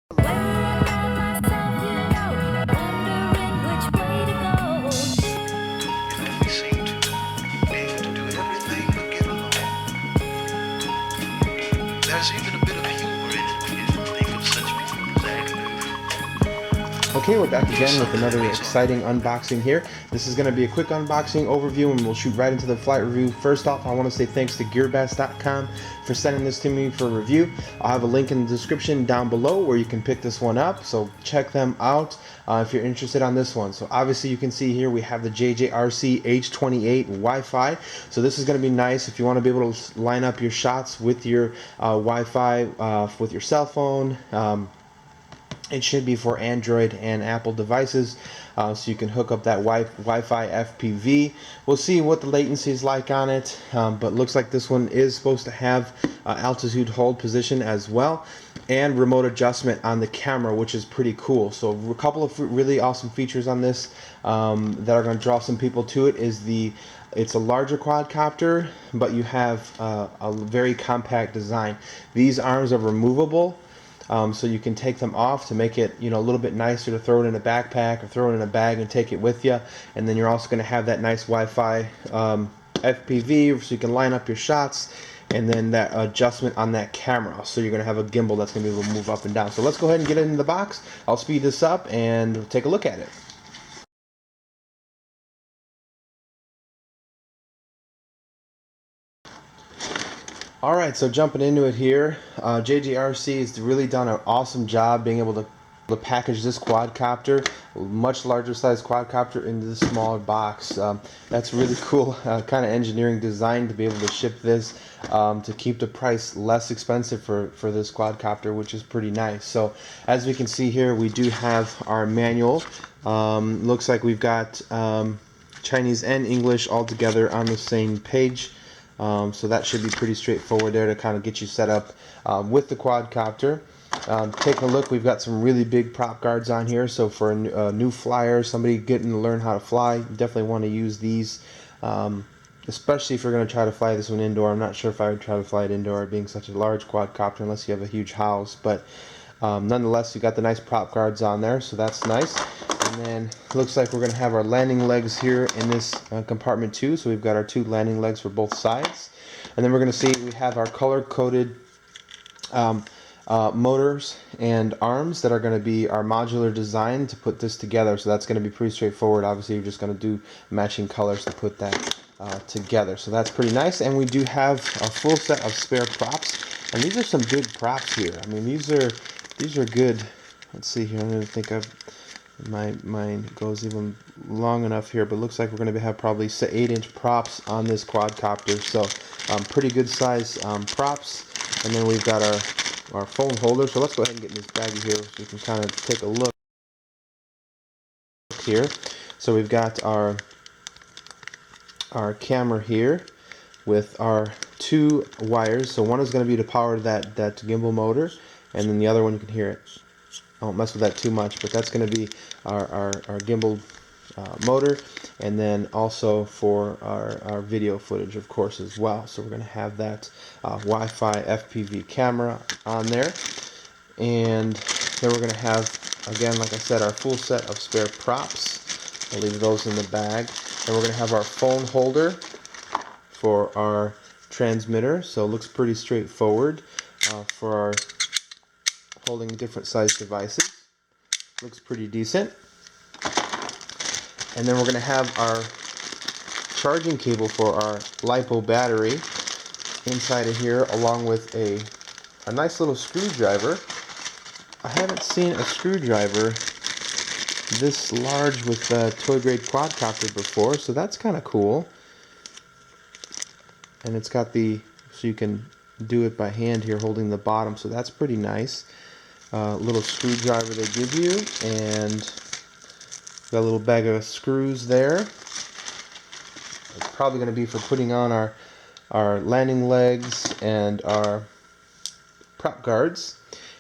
There's even a bit of humor in it when you think of such people as actors. Okay, we're back again with another exciting unboxing here. This is going to be a quick unboxing overview and we'll shoot right into the flight review. First off, I want to say thanks to gearbest.com for sending this to me for review. I'll have a link in the description down below where you can pick this one up, so check them out if you're interested on this one. So obviously you can see here we have the Jjrc H28 Wi-Fi. So this is going to be nice if you want to be able to line up your shots with your Wi-Fi with your cell phone. It should be for Android and Apple devices, so you can hook up that Wi-Fi FPV. We'll see what the latency is like on it, but looks like this one is supposed to have altitude hold position as well, and remote adjustment on the camera, which is pretty cool. So a couple of really awesome features on this that are going to draw some people to it is it's a larger quadcopter, but you have a very compact design. These arms are removable. So you can take them off to make it, a little bit nicer to throw it in a backpack or throw it in a bag and take it with you. And then you're also going to have that nice Wi-Fi FPV, so you can line up your shots, and then that adjustment on that camera. So you're going to have a gimbal that's going to be able to move up and down. So let's go ahead and get it in the box. I'll speed this up and take a look at it. Alright, so jumping into it here, Jjrc has really done an awesome job being able to package this quadcopter, much larger size quadcopter, into this smaller box. That's really cool kind of engineering design to be able to ship this to keep the price less expensive for this quadcopter, which is pretty nice. So as we can see here, we do have our manual. Looks like we've got Chinese and English all together on the same page. So that should be pretty straightforward there to kind of get you set up with the quadcopter. Taking a look, we've got some really big prop guards on here. So for a new flyer, somebody getting to learn how to fly, you definitely want to use these, especially if you're going to try to fly this one indoor. I'm not sure if I would try to fly it indoor being such a large quadcopter unless you have a huge house, but nonetheless, you got the nice prop guards on there, so that's nice. And then looks like we're going to have our landing legs here in this compartment too. So we've got our two landing legs for both sides. And then we're going to see we have our color-coded motors and arms that are going to be our modular design to put this together. So that's going to be pretty straightforward. Obviously, you're just going to do matching colors to put that together. So that's pretty nice. And we do have a full set of spare props. And these are some big props here. I mean, these are good. Let's see here. I'm going to think of mine goes even long enough here, but looks like we're going to have probably 8-inch props on this quadcopter. So pretty good size props. And then we've got our phone holder. So let's go ahead and get in this baggie here so you can kind of take a look here. So we've got our camera here with our two wires. So one is going to be to power that gimbal motor, and then the other one, you can hear it. I won't mess with that too much, but that's going to be our gimbal motor, and then also for our video footage, of course, as well. So we're going to have that Wi-Fi FPV camera on there, and then we're going to have, again, like I said, our full set of spare props. I'll leave those in the bag. And we're going to have our phone holder for our transmitter. So it looks pretty straightforward for our holding different size devices. Looks pretty decent. And then we're going to have our charging cable for our LiPo battery inside of here, along with a nice little screwdriver. I haven't seen a screwdriver this large with a toy grade quadcopter before, so that's kind of cool. And it's got so you can do it by hand here, holding the bottom, so that's pretty nice. Little screwdriver they give you, and got a little bag of screws there. It's probably going to be for putting on our landing legs and our prop guards.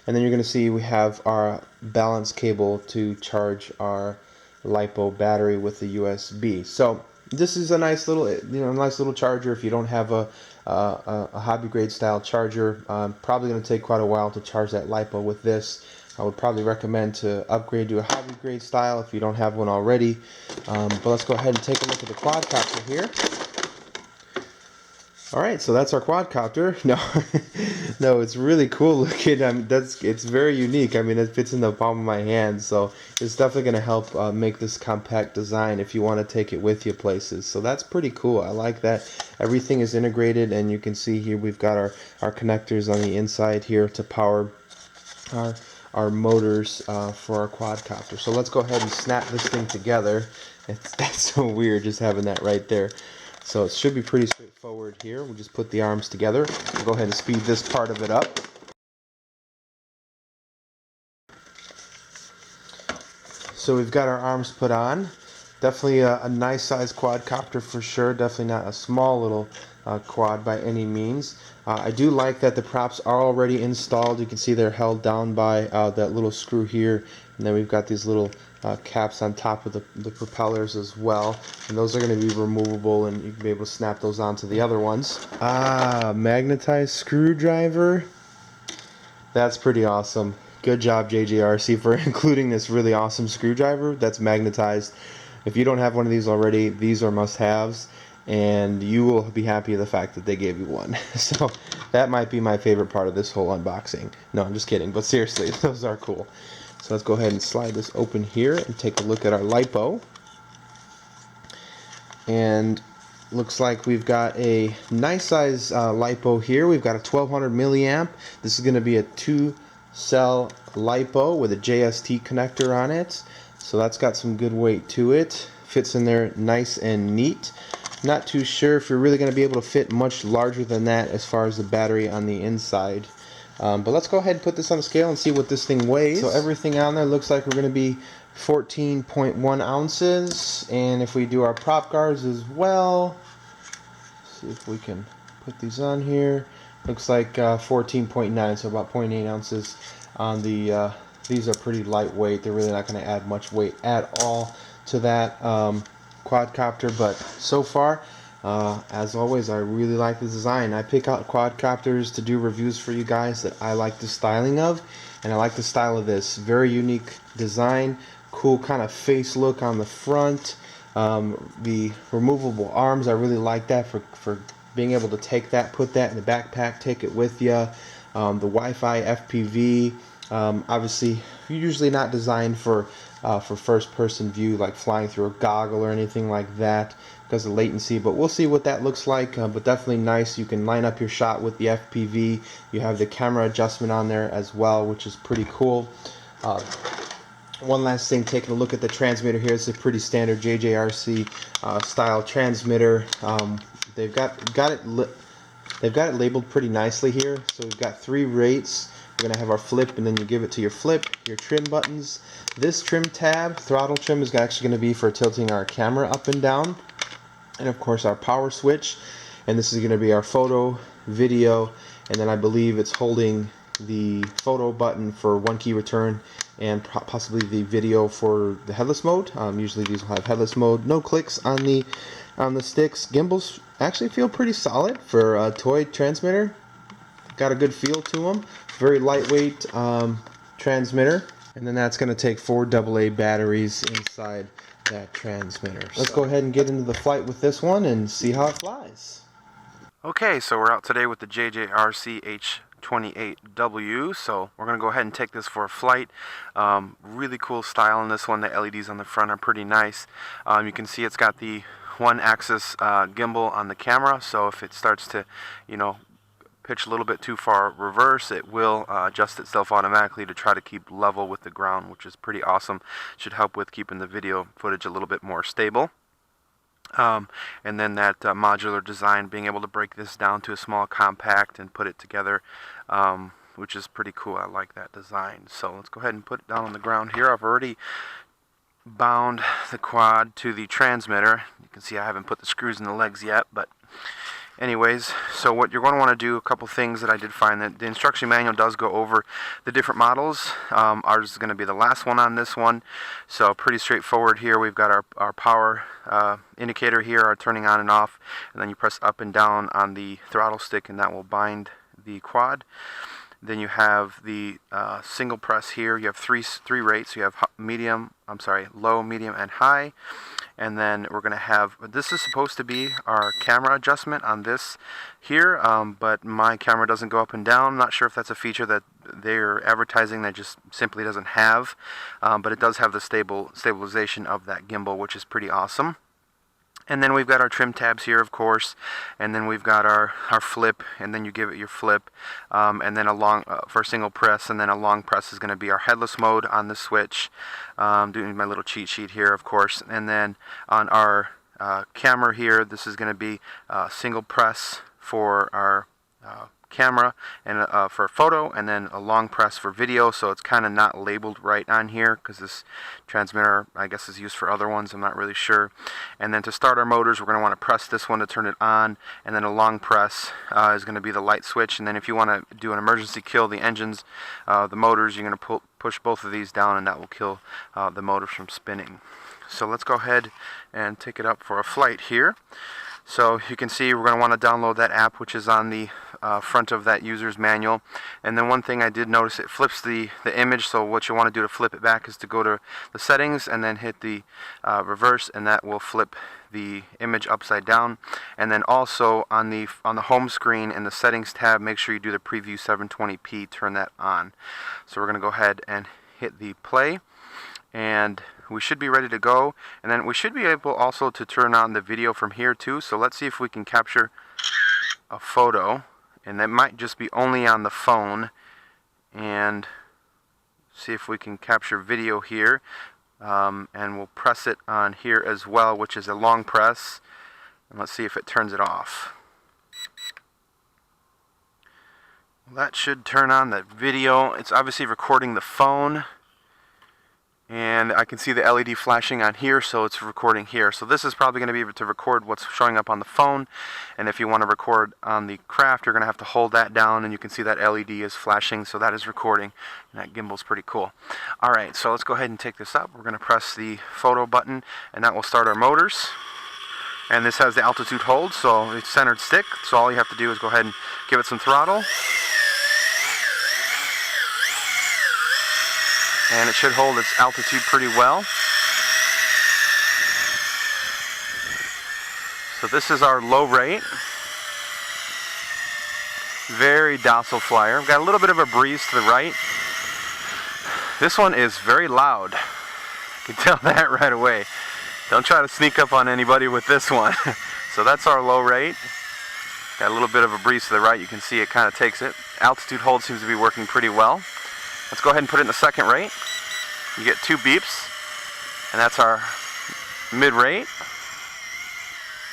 And then you're going to see we have our balance cable to charge our LiPo battery with the USB. So this is a nice little charger if you don't have a hobby grade style charger. Probably going to take quite a while to charge that LiPo with this. I would probably recommend to upgrade to a hobby grade style if you don't have one already. But let's go ahead and take a look at the quadcopter here. All right, so that's our quadcopter. No, no, it's really cool looking. It's very unique. I mean, it fits in the palm of my hand, so it's definitely going to help make this compact design if you want to take it with you places. So that's pretty cool. I like that. Everything is integrated, and you can see here we've got our connectors on the inside here to power our motors for our quadcopter. So let's go ahead and snap this thing together. That's so weird just having that right there. So it should be pretty straightforward here. We'll just put the arms together. We'll go ahead and speed this part of it up. So we've got our arms put on. Definitely a nice size quadcopter for sure. Definitely not a small little quad by any means. I do like that the props are already installed. You can see they're held down by that little screw here, and then we've got these little caps on top of the propellers as well, and those are going to be removable, and you can be able to snap those onto the other ones. Magnetized screwdriver. That's pretty awesome. Good job, JJRC, for including this really awesome screwdriver that's magnetized. If you don't have one of these already, these are must-haves, and you will be happy with the fact that they gave you one. So that might be my favorite part of this whole unboxing. No, I'm just kidding, but seriously, those are cool. So let's go ahead and slide this open here and take a look at our LiPo. And looks like we've got a nice size LiPo here. We've got a 1200 milliamp. This is going to be a 2-cell LiPo with a JST connector on it. So that's got some good weight to it. Fits in there nice and neat. Not too sure if you're really going to be able to fit much larger than that as far as the battery on the inside. But let's go ahead and put this on a scale and see what this thing weighs. So everything on there looks like we're going to be 14.1 ounces. And if we do our prop guards as well, see if we can put these on here. Looks like 14.9, so about 0.8 ounces on the these are pretty lightweight. They're really not going to add much weight at all to that quadcopter, but so far, as always, I really like the design. I pick out quadcopters to do reviews for you guys that I like the styling of, and I like the style of this. Very unique design, cool kind of face look on the front. The removable arms, I really like that for being able to take that, put that in the backpack, take it with you. The Wi-Fi FPV, obviously usually not designed for first-person view, like flying through a goggle or anything like that because of latency, but we'll see what that looks like. But definitely nice. You can line up your shot with the FPV. You have the camera adjustment on there as well, which is pretty cool. One last thing, taking a look at the transmitter here. It's a pretty standard JJRC style transmitter. They've got it labeled pretty nicely here. So we've got 3 rates. We're going to have our flip, and then you give it to your flip, your trim buttons. This trim tab, throttle trim, is actually going to be for tilting our camera up and down. And of course our power switch. And this is going to be our photo, video, and then I believe it's holding the photo button for 1-key return and possibly the video for the headless mode. Usually these will have headless mode. No clicks on the sticks. Gimbals actually feel pretty solid for a toy transmitter. Got a good feel to them. Very lightweight transmitter. And then that's going to take 4 AA batteries inside that transmitter. Let's go ahead and get into the flight with this one and see how it flies. Okay, so we're out today with the Jjrc H28Wh, so we're going to go ahead and take this for a flight. Really cool style in this one. The LEDs on the front are pretty nice. You can see it's got the 1-axis gimbal on the camera, so if it starts to, pitch a little bit too far reverse, it will adjust itself automatically to try to keep level with the ground, which is pretty awesome. Should help with keeping the video footage a little bit more stable. And then that modular design, being able to break this down to a small compact and put it together, which is pretty cool. I like that design. So let's go ahead and put it down on the ground here. I've already bound the quad to the transmitter. You can see I haven't put the screws in the legs yet, but anyways, so what you're going to want to do, a couple things that I did find, that the instruction manual does go over the different models. Ours is going to be the last one on this one, so pretty straightforward here. We've got our power indicator here, our turning on and off, and then you press up and down on the throttle stick and that will bind the quad. Then you have the single press here. You have three rates. You have low, medium, and high. And then we're going to have, this is supposed to be our camera adjustment on this here, but my camera doesn't go up and down. I'm not sure if that's a feature that they're advertising that just simply doesn't have, but it does have the stabilization of that gimbal, which is pretty awesome. And then we've got our trim tabs here, of course, and then we've got our flip, and then you give it your flip, and then a long for a single press, and then a long press is going to be our headless mode on the switch. Doing my little cheat sheet here, of course, and then on our camera here, this is going to be single press for our camera and for photo, and then a long press for video. So it's kind of not labeled right on here because this transmitter, I guess, is used for other ones. I'm not really sure. And then to start our motors, we're going to want to press this one to turn it on, and then a long press is going to be the light switch. And then if you want to do an emergency kill the engines, the motors, you're going to push both of these down, and that will kill the motors from spinning. So let's go ahead and take it up for a flight here. So you can see we're going to want to download that app, which is on the front of that user's manual. And then one thing I did notice, it flips the image. So what you want to do to flip it back is to go to the settings and then hit the reverse, and that will flip the image upside down. And then also on the home screen in the settings tab, make sure you do the preview 720p, turn that on. So we're going to go ahead and hit the play, and we should be ready to go. And then we should be able also to turn on the video from here too. So let's see if we can capture a photo, and that might just be only on the phone, and see if we can capture video here, and we'll press it on here as well, which is a long press, and let's see if it turns it off. That should turn on the video. It's obviously recording the phone, and I can see the LED flashing on here, so it's recording here. So this is probably going to be able to record what's showing up on the phone, and if you want to record on the craft, you're going to have to hold that down, and you can see that LED is flashing, so that is recording, and that gimbal's pretty cool. Alright, so let's go ahead and take this up. We're going to press the photo button, and that will start our motors. And this has the altitude hold, so it's centered stick, so all you have to do is go ahead and give it some throttle. And it should hold its altitude pretty well. So this is our low rate. Very docile flyer. We've got a little bit of a breeze to the right. This one is very loud. You can tell that right away. Don't try to sneak up on anybody with this one. So that's our low rate. Got a little bit of a breeze to the right. You can see it kind of takes it. Altitude hold seems to be working pretty well. Let's go ahead and put it in the second rate. You get 2 beeps, and that's our mid rate.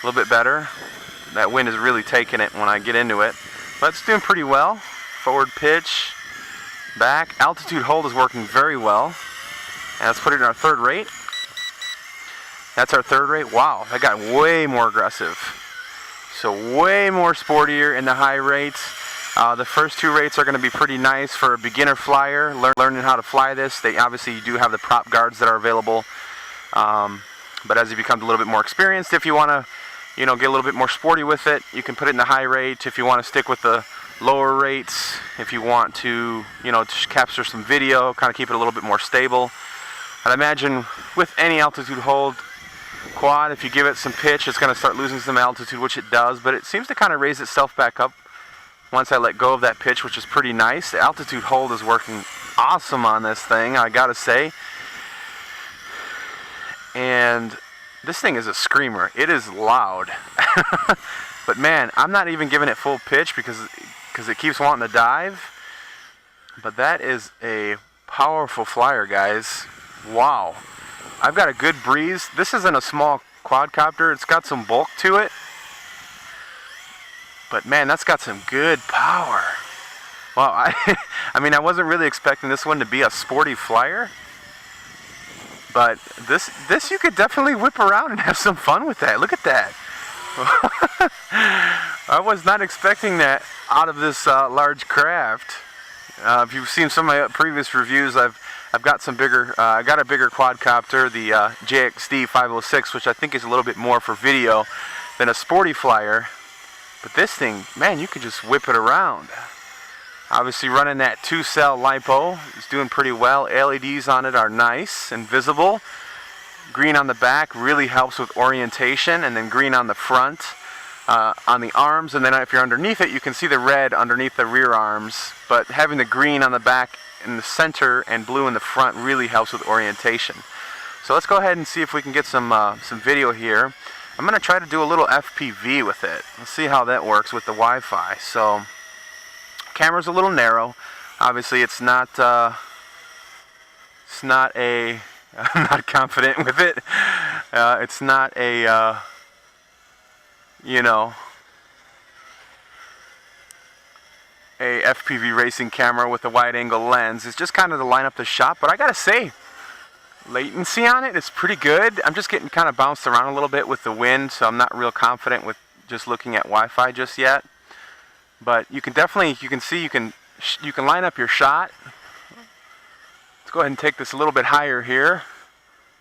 A little bit better. That wind is really taking it when I get into it. But it's doing pretty well. Forward pitch, back. Altitude hold is working very well. And let's put it in our third rate. That's our third rate. Wow, that got way more aggressive. So way more sportier in the high rates. The first 2 rates are going to be pretty nice for a beginner flyer, learning how to fly this. They obviously do have the prop guards that are available, but as you become a little bit more experienced, if you want to, get a little bit more sporty with it, you can put it in the high rate. If you want to stick with the lower rates, if you want to, to capture some video, kind of keep it a little bit more stable. I'd imagine with any altitude hold quad, if you give it some pitch, it's going to start losing some altitude, which it does, but it seems to kind of raise itself back up once I let go of that pitch, which is pretty nice. The altitude hold is working awesome on this thing, I gotta say. And this thing is a screamer. It is loud. But man, I'm not even giving it full pitch because it keeps wanting to dive. But that is a powerful flyer, guys. Wow. I've got a good breeze. This isn't a small quadcopter. It's got some bulk to it. But man, that's got some good power. Well, I mean, I wasn't really expecting this one to be a sporty flyer, but this you could definitely whip around and have some fun with that. Look at that. I was not expecting that out of this large craft. If you've seen some of my previous reviews, I've got some bigger. I got a bigger quadcopter, the Jjrc H28Wh, which I think is a little bit more for video than a sporty flyer. But this thing, man, you can just whip it around. Obviously running that 2-cell LiPo. It's doing pretty well. LEDs on it are nice and visible. Green on the back really helps with orientation, and then green on the front, on the arms, and then if you're underneath it you can see the red underneath the rear arms, but having the green on the back in the center and blue in the front really helps with orientation. So let's go ahead and see if we can get some video here. I'm going to try to do a little FPV with it. Let's see how that works with the Wi-Fi. So camera's a little narrow. Obviously it's not a I'm not confident with it. It's not a you know, a FPV racing camera with a wide angle lens. It's just kind of to line up the shot, but I gotta say, latency on it is pretty good. I'm just getting kind of bounced around a little bit with the wind, so I'm not real confident with just looking at Wi-Fi just yet. But you can definitely, you can see you can line up your shot. Let's go ahead and take this a little bit higher here.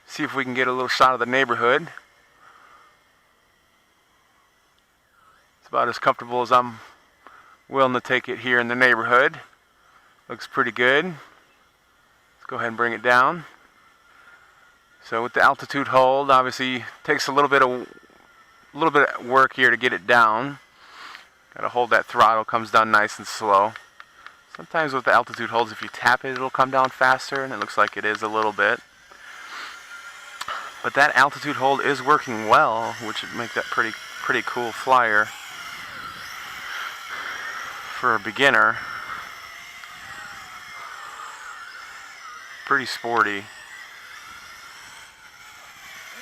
See if we can get a little shot of the neighborhood. It's about as comfortable as I'm willing to take it here in the neighborhood. Looks pretty good. Let's go ahead and bring it down. So with the altitude hold, obviously takes a little bit of work here to get it down. Gotta hold that throttle, comes down nice and slow. Sometimes with the altitude holds, if you tap it, it'll come down faster, and it looks like it is a little bit. But that altitude hold is working well, which would make that pretty cool flyer for a beginner. Pretty sporty.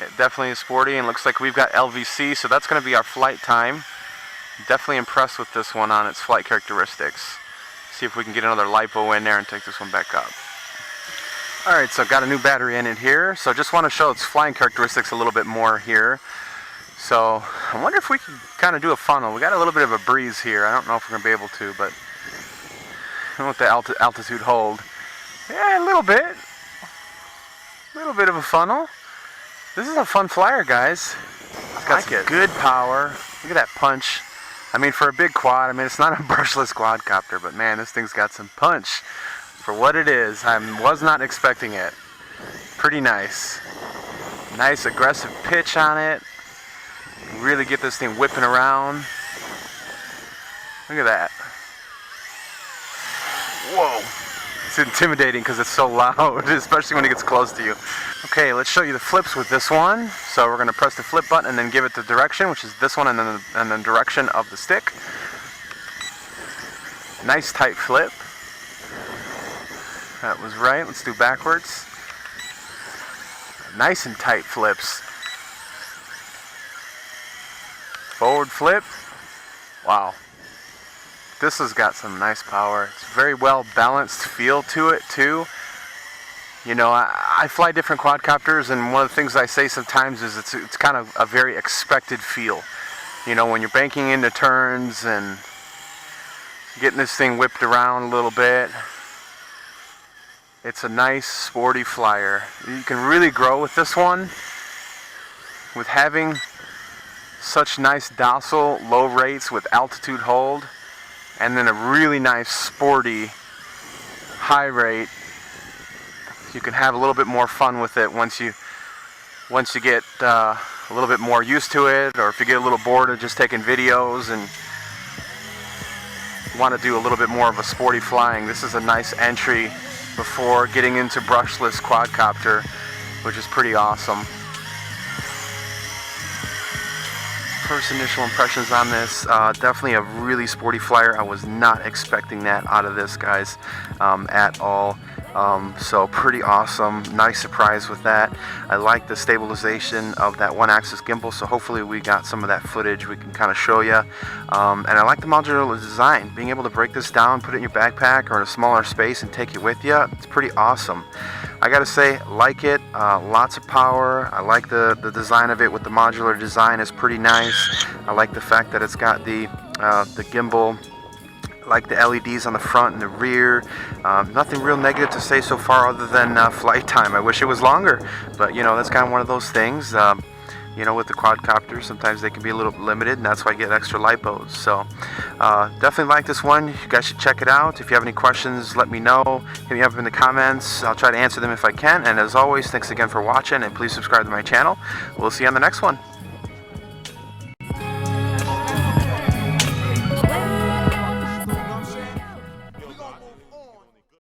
It definitely is sporty, and looks like we've got LVC, so that's going to be our flight time. Definitely impressed with this one on its flight characteristics. See if we can get another LiPo in there and take this one back up. Alright, so I've got a new battery in it here, so just want to show its flying characteristics a little bit more here. So I wonder if we can kind of do a funnel. We got a little bit of a breeze here. I don't know if we're going to be able to, but with the altitude hold, yeah, a little bit of a funnel. This is a fun flyer, guys. It's got some good power. Look at that punch. I mean, for a big quad, I mean, it's not a brushless quadcopter, but man, this thing's got some punch for what it is. I was not expecting it. Pretty nice. Nice aggressive pitch on it. Really get this thing whipping around. Look at that. Whoa. It's intimidating because it's so loud, especially when it gets close to you. Okay, let's show you the flips with this one. So we're going to press the flip button and then give it the direction, which is this one, and then the direction of the stick. Nice tight flip. That was right. Let's do backwards. Nice and tight flips. Forward flip. Wow. This has got some nice power. It's very well balanced feel to it too. You know, I fly different quadcopters, and one of the things I say sometimes is it's kind of a very expected feel. You know, when you're banking into turns and getting this thing whipped around a little bit. It's a nice sporty flyer. You can really grow with this one with having such nice docile low rates with altitude hold, and then a really nice sporty high rate. You can have a little bit more fun with it once you get a little bit more used to it, or if you get a little bored of just taking videos and want to do a little bit more of a sporty flying. This is a nice entry before getting into brushless quadcopter, which is pretty awesome. First initial impressions on this, definitely a really sporty flyer. I was not expecting that out of this, guys, at all. So pretty awesome. Nice surprise with that. I like the stabilization of that one-axis gimbal, so hopefully we got some of that footage we can kind of show you. And I like the modular design. Being able to break this down, put it in your backpack or in a smaller space and take it with you, it's pretty awesome. I gotta say, like it. Lots of power. I like the design of it with the modular design. Is pretty nice. I like the fact that it's got the gimbal. I like the LEDs on the front and the rear. Nothing real negative to say so far other than flight time. I wish it was longer, but you know, that's kind of one of those things. You know, with the quadcopters, sometimes they can be a little limited, and that's why I get extra lipos. So definitely like this one. You guys should check it out. If you have any questions, let me know. Hit me up in the comments. I'll try to answer them if I can. And as always, thanks again for watching, and please subscribe to my channel. We'll see you on the next one.